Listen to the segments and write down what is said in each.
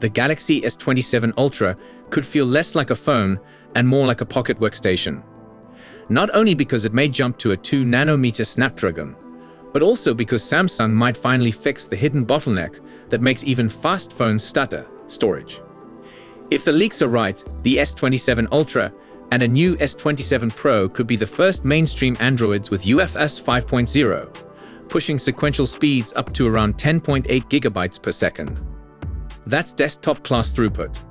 the Galaxy S27 Ultra could feel less like a phone and more like a pocket workstation. Not only because it may jump to a 2nm Snapdragon, but also because Samsung might finally fix the hidden bottleneck that makes even fast phones stutter: storage. If the leaks are right, the S27 Ultra and a new S27 Pro could be the first mainstream Androids with UFS 5.0, pushing sequential speeds up to around 10.8 GB per second. That's desktop-class throughput.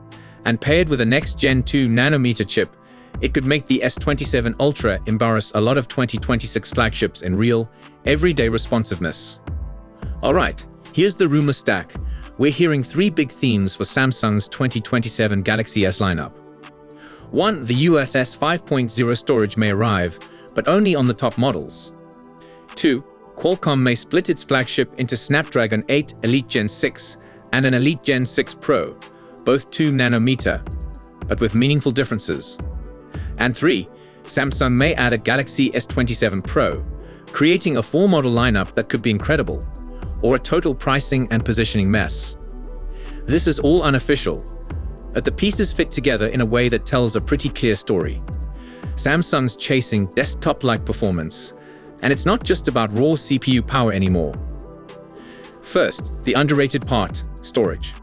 And paired with a next-gen 2nm chip, it could make the S27 Ultra embarrass a lot of 2026 flagships in real, everyday responsiveness. Alright, here's the rumor stack. We're hearing three big themes for Samsung's 2027 Galaxy S lineup. 1. The UFS 5.0 storage may arrive, but only on the top models. 2. Qualcomm may split its flagship into Snapdragon 8 Elite Gen 6 and an Elite Gen 6 Pro, both 2nm, but with meaningful differences. And 3. Samsung may add a Galaxy S27 Pro, creating a four-model lineup that could be incredible, or a total pricing and positioning mess. This is all unofficial, but the pieces fit together in a way that tells a pretty clear story. Samsung's chasing desktop-like performance, and it's not just about raw CPU power anymore. First, the underrated part: storage.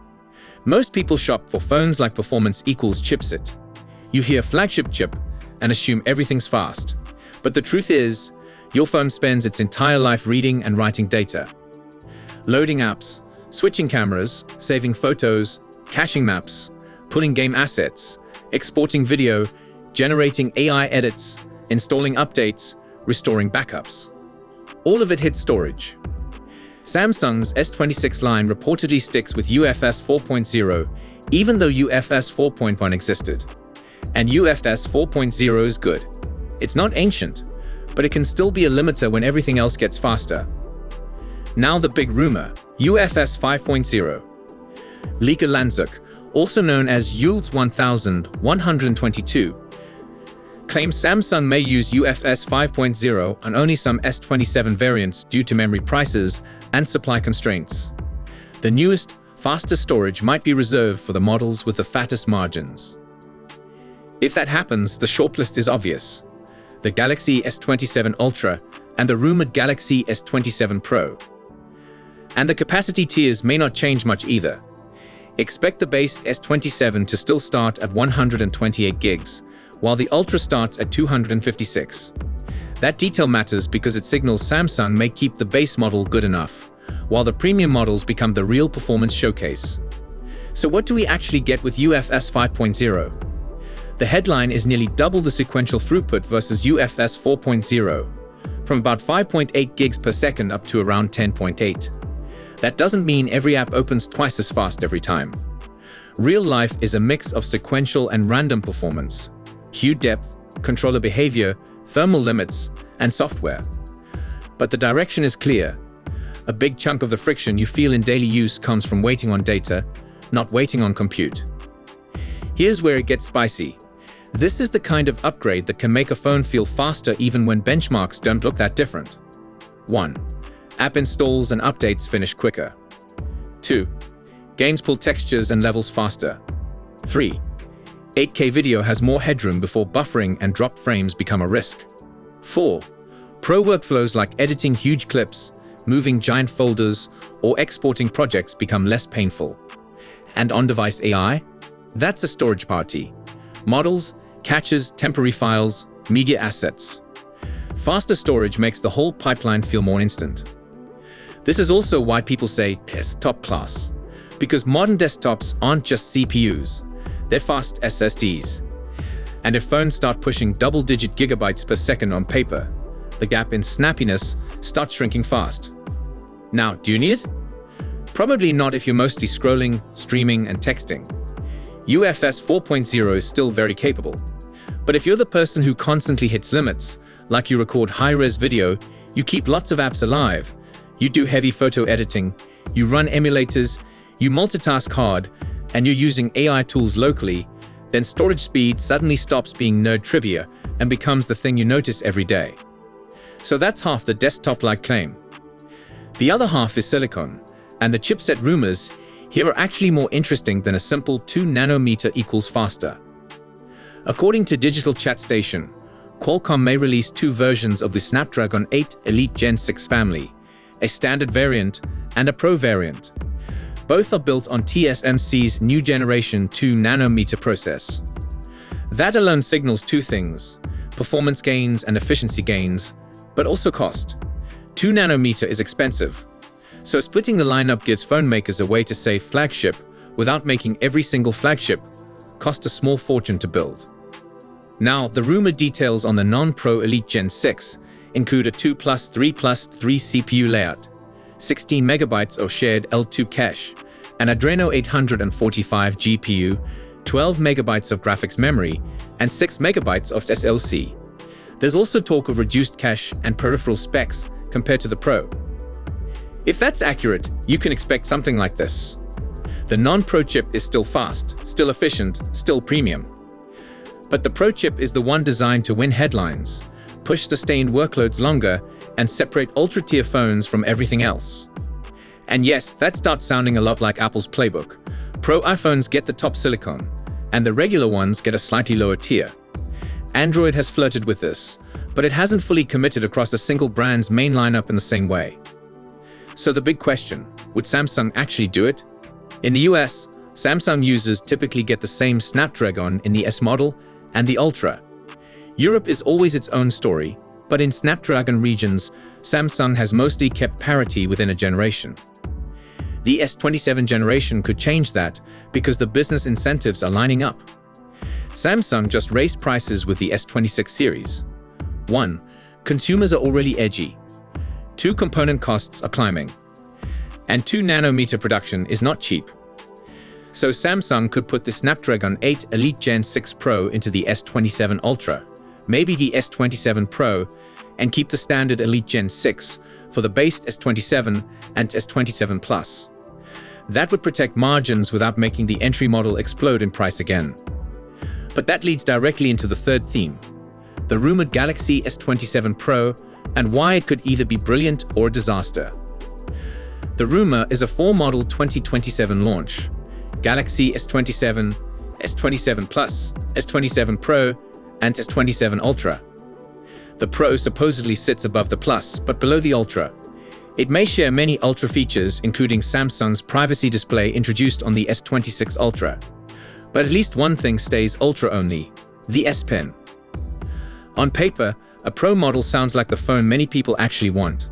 Most people shop for phones like performance equals chipset. You hear flagship chip and assume everything's fast. But the truth is, your phone spends its entire life reading and writing data. Loading apps, switching cameras, saving photos, caching maps, pulling game assets, exporting video, generating AI edits, installing updates, restoring backups. All of it hits storage. Samsung's S26 line reportedly sticks with UFS 4.0, even though UFS 4.1 existed. And UFS 4.0 is good. It's not ancient, but it can still be a limiter when everything else gets faster. Now the big rumor: UFS 5.0. Leaker Lanzuk, also known as Yules 1122, claims Samsung may use UFS 5.0 on only some S27 variants due to memory prices and supply constraints. The newest, faster storage might be reserved for the models with the fattest margins. If that happens, the shortlist is obvious: the Galaxy S27 Ultra and the rumored Galaxy S27 Pro. And the capacity tiers may not change much either. Expect the base S27 to still start at 128 gigs, while the Ultra starts at 256. That detail matters because it signals Samsung may keep the base model good enough, while the premium models become the real performance showcase. So what do we actually get with UFS 5.0? The headline is nearly double the sequential throughput versus UFS 4.0, from about 5.8 gigs per second up to around 10.8. That doesn't mean every app opens twice as fast every time. Real life is a mix of sequential and random performance, hue depth, controller behavior, thermal limits, and software. But the direction is clear. A big chunk of the friction you feel in daily use comes from waiting on data, not waiting on compute. Here's where it gets spicy. This is the kind of upgrade that can make a phone feel faster even when benchmarks don't look that different. 1. App installs and updates finish quicker. 2. Games pull textures and levels faster. 3. 8K video has more headroom before buffering and dropped frames become a risk. 4. Pro workflows like editing huge clips, moving giant folders, or exporting projects become less painful. And on-device AI? That's a storage party. Models, caches, temporary files, media assets. Faster storage makes the whole pipeline feel more instant. This is also why people say desktop class, because modern desktops aren't just CPUs, they're fast SSDs. And if phones start pushing double-digit gigabytes per second on paper, the gap in snappiness starts shrinking fast. Now, do you need it? Probably not if you're mostly scrolling, streaming, and texting. UFS 4.0 is still very capable. But if you're the person who constantly hits limits, like you record high-res video, you keep lots of apps alive, you do heavy photo editing, you run emulators, you multitask hard, and you're using AI tools locally, then storage speed suddenly stops being nerd trivia and becomes the thing you notice every day. So that's half the desktop-like claim. The other half is silicon, and the chipset rumors, here are actually more interesting than a simple 2 nanometer equals faster. According to Digital Chat Station, Qualcomm may release two versions of the Snapdragon 8 Elite Gen 6 family, a standard variant and a Pro variant. Both are built on TSMC's new generation 2 nanometer process. That alone signals two things: performance gains and efficiency gains, but also cost. 2 nanometer is expensive, so splitting the lineup gives phone makers a way to save flagship without making every single flagship cost a small fortune to build. Now, the rumored details on the non-Pro Elite Gen 6 include a 2+3+3 CPU layout, 16 megabytes of shared L2 cache, an Adreno 845 GPU, 12 megabytes of graphics memory, and 6 megabytes of SLC. There's also talk of reduced cache and peripheral specs compared to the Pro. If that's accurate, you can expect something like this. The non-Pro chip is still fast, still efficient, still premium. But the Pro chip is the one designed to win headlines, push sustained workloads longer, and separate ultra-tier phones from everything else. And yes, that starts sounding a lot like Apple's playbook. Pro iPhones get the top silicon, and the regular ones get a slightly lower tier. Android has flirted with this, but it hasn't fully committed across a single brand's main lineup in the same way. So the big question, would Samsung actually do it? In the US, Samsung users typically get the same Snapdragon in the S model and the Ultra. Europe is always its own story, but in Snapdragon regions, Samsung has mostly kept parity within a generation. The S27 generation could change that because the business incentives are lining up. Samsung just raised prices with the S26 series. 1. Consumers are already edgy. 2. Component costs are climbing. And 2 nanometer production is not cheap. So Samsung could put the Snapdragon 8 Elite Gen 6 Pro into the S27 Ultra, maybe the S27 Pro, and keep the standard Elite Gen 6 for the base S27 and S27 Plus. That would protect margins without making the entry model explode in price again. But that leads directly into the third theme, the rumored Galaxy S27 Pro and why it could either be brilliant or a disaster. The rumor is a 4-model 2027 launch: Galaxy S27, S27 Plus, S27 Pro, and S27 Ultra. The Pro supposedly sits above the Plus, but below the Ultra. It may share many Ultra features, including Samsung's privacy display introduced on the S26 Ultra. But at least one thing stays Ultra only: the S Pen. On paper, a Pro model sounds like the phone many people actually want.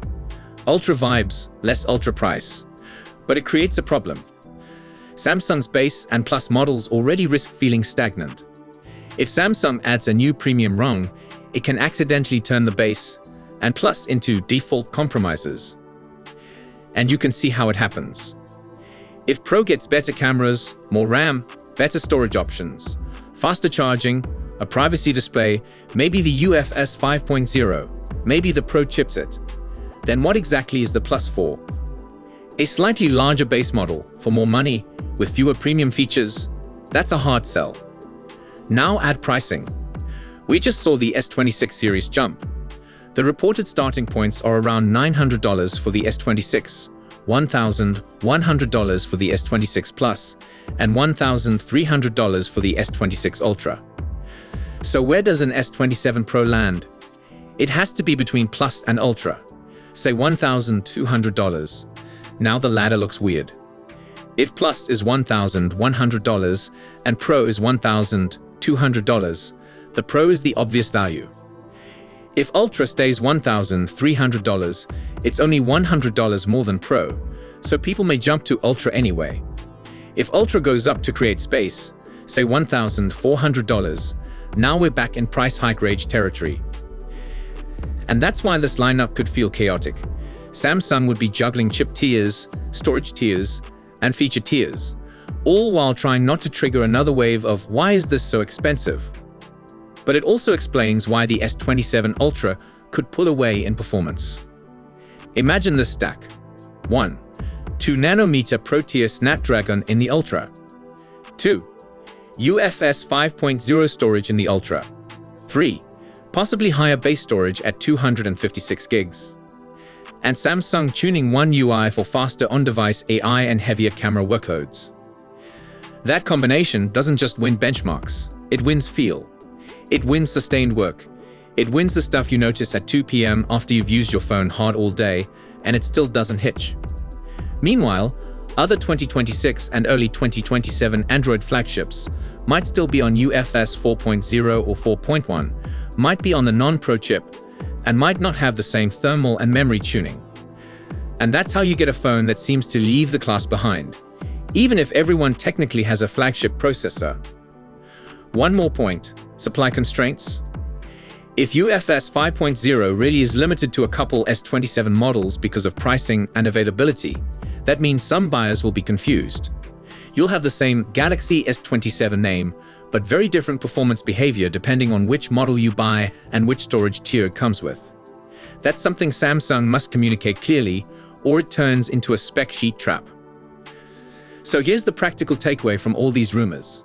Ultra vibes, less Ultra price. But it creates a problem. Samsung's base and Plus models already risk feeling stagnant. If Samsung adds a new premium rung, it can accidentally turn the base and Plus into default compromises. And you can see how it happens. If Pro gets better cameras, more RAM, better storage options, faster charging, a privacy display, maybe the UFS 5.0, maybe the Pro chipset, then what exactly is the Plus for? A slightly larger base model for more money with fewer premium features? That's a hard sell. Now add pricing. We just saw the S26 series jump. The reported starting points are around $900 for the S26, $1,100 for the S26 Plus, and $1,300 for the S26 Ultra. So where does an S27 Pro land? It has to be between Plus and Ultra, say $1,200. Now the ladder looks weird. If Plus is $1,100 and Pro is $1,200, the Pro is the obvious value. If Ultra stays $1,300, it's only $100 more than Pro, so people may jump to Ultra anyway. If Ultra goes up to create space, say $1,400, now we're back in price hike rage territory. And that's why this lineup could feel chaotic. Samsung would be juggling chip tiers, storage tiers, and feature tiers, all while trying not to trigger another wave of "why is this so expensive?" But it also explains why the S27 Ultra could pull away in performance. Imagine this stack. 1. 2 nanometer Pro-tier Snapdragon in the Ultra. 2. UFS 5.0 storage in the Ultra. 3. Possibly higher base storage at 256 gigs. and Samsung tuning One UI for faster on-device AI and heavier camera workloads. That combination doesn't just win benchmarks, it wins feel. It wins sustained work. It wins the stuff you notice at 2 p.m. after you've used your phone hard all day, and it still doesn't hitch. Meanwhile, other 2026 and early 2027 Android flagships might still be on UFS 4.0 or 4.1, might be on the non-Pro chip, and might not have the same thermal and memory tuning. And that's how you get a phone that seems to leave the class behind, even if everyone technically has a flagship processor. One more point, supply constraints. If UFS 5.0 really is limited to a couple S27 models because of pricing and availability, that means some buyers will be confused. You'll have the same Galaxy S27 name, but very different performance behavior depending on which model you buy and which storage tier it comes with. That's something Samsung must communicate clearly, or it turns into a spec sheet trap. So here's the practical takeaway from all these rumors.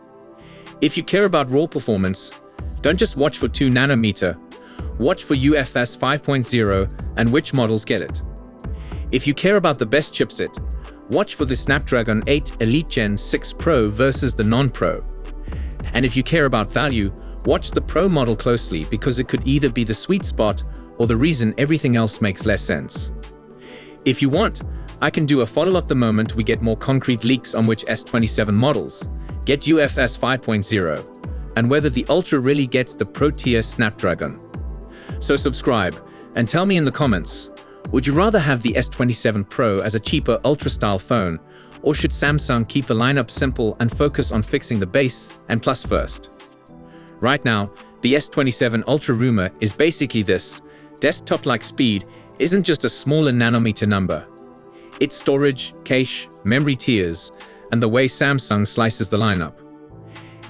If you care about raw performance, don't just watch for 2 nanometer, watch for UFS 5.0 and which models get it. If you care about the best chipset, watch for the Snapdragon 8 Elite Gen 6 Pro versus the non-Pro. And if you care about value, watch the Pro model closely because it could either be the sweet spot or the reason everything else makes less sense. If you want, I can do a follow-up the moment we get more concrete leaks on which S27 models get UFS 5.0 and whether the Ultra really gets the Pro tier Snapdragon. So subscribe and tell me in the comments, would you rather have the S27 Pro as a cheaper Ultra-style phone, or should Samsung keep the lineup simple and focus on fixing the base and Plus first? Right now, the S27 Ultra rumor is basically this: desktop-like speed isn't just a smaller nanometer number. It's storage, cache, memory tiers, and the way Samsung slices the lineup.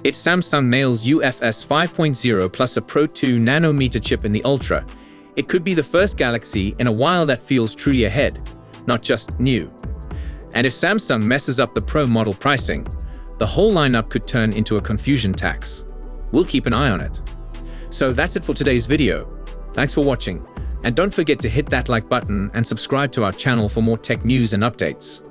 If Samsung nails UFS 5.0 plus a Pro 2 nanometer chip in the Ultra, it could be the first Galaxy in a while that feels truly ahead, not just new. And if Samsung messes up the Pro model pricing, the whole lineup could turn into a confusion tax. We'll keep an eye on it. So that's it for today's video. Thanks for watching, and don't forget to hit that like button and subscribe to our channel for more tech news and updates.